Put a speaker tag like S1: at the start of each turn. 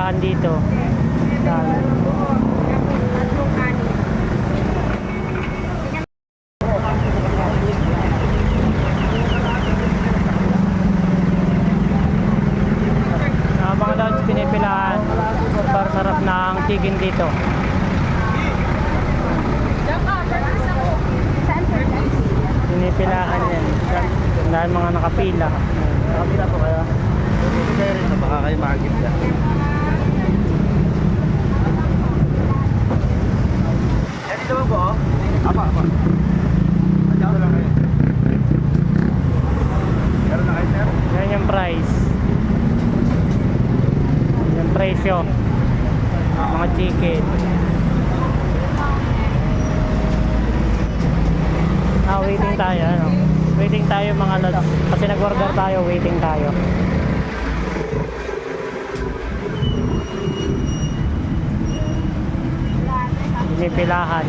S1: pinipilahan dito. Yan. Mga lods, pinipilahan. Super sarap ng chicken dito. Pinipilahan yan. Dahil mga nakapila.
S2: Nakapila po kaya. Hindi kayo rin na baka kayo makagip ka. Yan dito ba po? Apa. Adyan lang kayo. Meron na kayo, sir?
S1: Yan yung price. Yung presyo. Mga chicken. Waiting tayo, ano? Waiting tayo mga lods. Kasi nag-order tayo, waiting tayo. Pinipilahan.